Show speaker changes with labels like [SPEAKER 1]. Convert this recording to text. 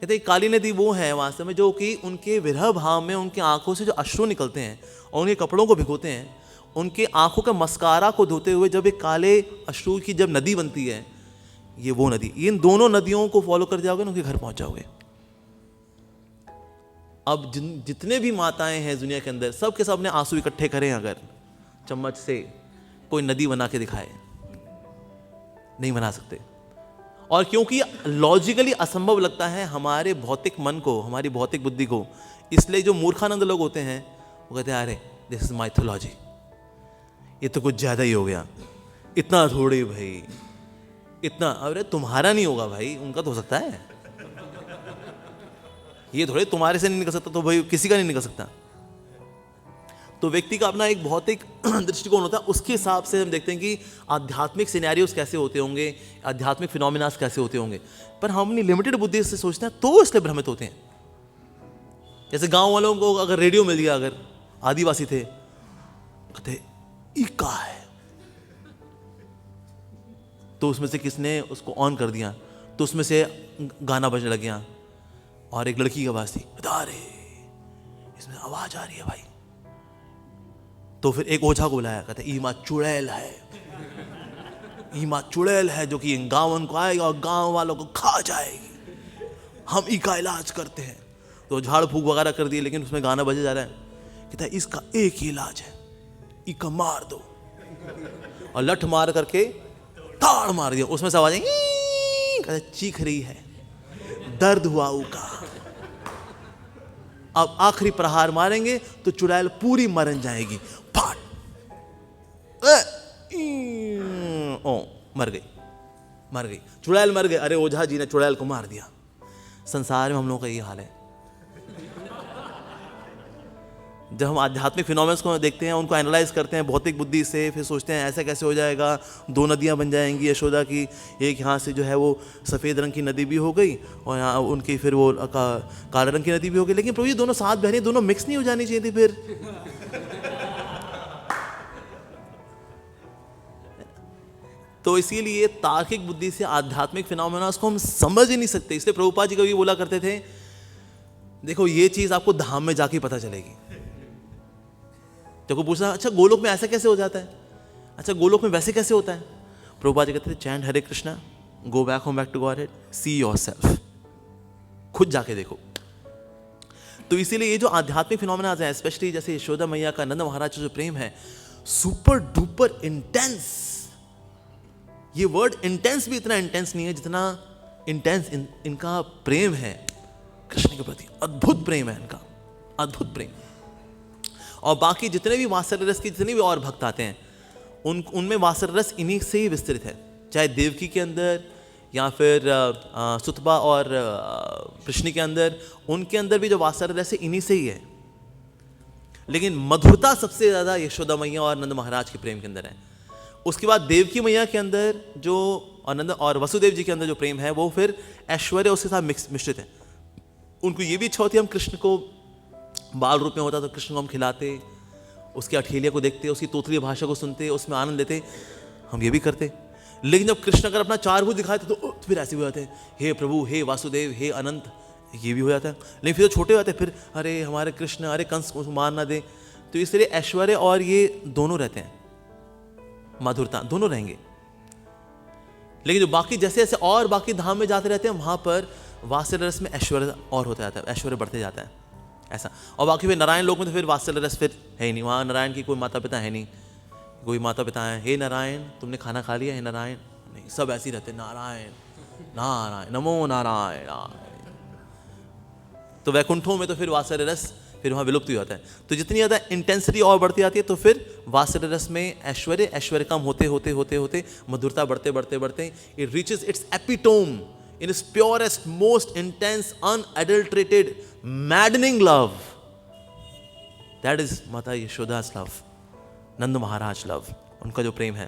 [SPEAKER 1] कहते काली नदी वो है वास्तव में जो कि उनके विरह भाव में उनकी आंखों से जो अश्रु निकलते हैं और उनके कपड़ों को भिगोते हैं, उनके आंखों का मस्कारा को धोते हुए जब एक काले अश्रु की जब नदी बनती है, ये वो नदी। इन दोनों नदियों को फॉलो कर जाओगे ना, उनके घर पहुंच जाओगे। अब जितने भी माताएं हैं दुनिया के अंदर, सब के सब अपने आंसू इकट्ठे करें, अगर चम्मच से कोई नदी बना के दिखाए, नहीं बना सकते। और क्योंकि लॉजिकली असंभव लगता है हमारे भौतिक मन को, हमारी भौतिक बुद्धि को, इसलिए जो मूर्खानंद लोग होते हैं वो कहते हैं अरे दिस इज माइथोलॉजी, ये तो कुछ ज्यादा ही हो गया, इतना थोड़ी भाई, इतना। अरे तुम्हारा नहीं होगा भाई, उनका तो हो सकता है, ये थोड़े तुम्हारे से नहीं निकल सकता तो भाई किसी का नहीं निकल सकता। तो व्यक्ति का अपना एक भौतिक दृष्टिकोण होता है, उसके हिसाब से हम देखते हैं कि आध्यात्मिक सिनेरियोज कैसे होते होंगे, आध्यात्मिक फिनोमिनास कैसे होते होंगे। पर हम अपनी लिमिटेड बुद्धि से सोचते हैं तो इसलिए भ्रमित होते हैं। जैसे गांव वालों को अगर रेडियो मिल गया, अगर आदिवासी थे, कहते इका है, तो उसमें से किसने उसको ऑन कर दिया, तो उसमें से गाना बजने लग गया और एक लड़की की आवाज थी, अरे इसमें आवाज आ रही है भाई। तो फिर एक ओझा को बुलाया, कहते ईमा चुड़ैल है, ईमा चुड़ैल है जो कि गांवन को आएगा और गांव वालों को खा जाएगी, हम इसका इलाज करते हैं। तो झाड़ फूक वगैरह कर दिए, लेकिन उसमें गाना बजे जा रहा है, कहता है इसका एक ही इलाज है, इका मार दो। और लठ मार करके ताड़ मार दिया, उसमें से आवाज कहते चीख रही है, दर्द हुआ उका। अब आखिरी प्रहार मारेंगे तो चुड़ैल पूरी मरन जाएगी, फाट ओ मर गई, मर गई, चुड़ैल मर गई। अरे ओझा जी ने चुड़ैल को मार दिया। संसार में हम लोगों का ये हाल है। जब हम आध्यात्मिक फिनोमेनस को देखते हैं, उनको एनालाइज करते हैं भौतिक बुद्धि से, फिर सोचते हैं ऐसा कैसे हो जाएगा, दो नदियां बन जाएंगी यशोदा की, एक यहाँ से जो है वो सफ़ेद रंग की नदी भी हो गई और यहाँ उनकी फिर वो काले रंग की नदी भी हो गई। लेकिन प्रभु ये दोनों साथ बहनें, दोनों मिक्स नहीं हो जानी चाहिए थी फिर? तो इसीलिए तार्किक बुद्धि से आध्यात्मिक फिनोमेनस को हम समझ ही नहीं सकते। इसलिए प्रभुपाद जी कभी बोला करते थे, देखो ये चीज आपको धाम में जाके पता चलेगी। को पूछा, अच्छा गोलोक में ऐसा कैसे हो जाता है, अच्छा गोलोक में वैसे कैसे होता है? प्रभुपाद जी कहते थे, chant Hare Krishna, go back home, back to Godhead, see yourself, खुद जाके देखो। तो इसीलिए ये जो आध्यात्मिक फिनोमेना है, स्पेशली जैसे यशोदा मैया का नंद महाराज जो प्रेम है, सुपर डुपर इंटेंस। ये वर्ड इंटेंस भी इतना इंटेंस नहीं है जितना इंटेंस इनका प्रेम है कृष्ण के प्रति। अद्भुत प्रेम है इनका, अद्भुत प्रेम। और बाकी जितने भी वात्सल्य रस के जितने भी और भक्त आते हैं, उनमें वात्सल्य रस इन्हीं से ही विस्तृत है, चाहे देवकी के अंदर या फिर सुतबा और कृष्ण के अंदर, उनके अंदर भी जो वात्सल्य रस है इन्हीं से ही है। लेकिन मधुरता सबसे ज़्यादा यशोदा मैया और नंद महाराज के प्रेम के अंदर है। उसके बाद देवकी मैया के अंदर जो नंद और वसुदेव जी के अंदर जो प्रेम है, वो फिर ऐश्वर्य उसके साथ मिश्रित है। उनको ये भी इच्छा होती है, हम कृष्ण को बाल रूप में होता तो कृष्ण को हम खिलाते, उसके अठेलिया को देखते, उसकी तोतली भाषा को सुनते, उसमें आनंद लेते, हम ये भी करते। लेकिन जब कृष्ण अगर अपना चार भुज दिखाते तो फिर ऐसे भी होते हैं, हे प्रभु, हे वासुदेव, हे अनंत, ये भी हो जाता है। लेकिन फिर तो छोटे होते फिर, अरे हमारे कृष्ण, अरे कंस को मार ना दे। तो इसलिए ऐश्वर्य और ये दोनों रहते हैं, माधुरता दोनों रहेंगे। लेकिन जो बाकी जैसे जैसे और बाकी धाम में जाते रहते हैं, वहां पर वात्सल्य रस में ऐश्वर्य और होता जाता है, ऐश्वर्य बढ़ते जाता है ऐसा। और बाकी फिर नारायण लोक में तो फिर वात्सल्य रस फिर है ही नहीं, वहाँ नारायण की कोई माता पिता है नहीं, कोई माता पिता है, हे नारायण तुमने खाना खा लिया, हे नारायण, नहीं, सब ऐसे ही रहते, नारायण नारायण नमो नारायण। तो वैकुंठों में तो फिर वात्सल्य रस फिर वहाँ विलुप्त हो जाता है। तो जितनी ज़्यादा इंटेंसिटी और बढ़ती जाती है, तो फिर वात्सल्य रस में ऐश्वर्य कम होते होते होते होते मधुरता बढ़ते बढ़ते बढ़ते it reaches it's epitome in its purest, most intense, unadulterated, maddening love. That is Mata Yashoda's love, Nand Maharaj love, उनका जो प्रेम है।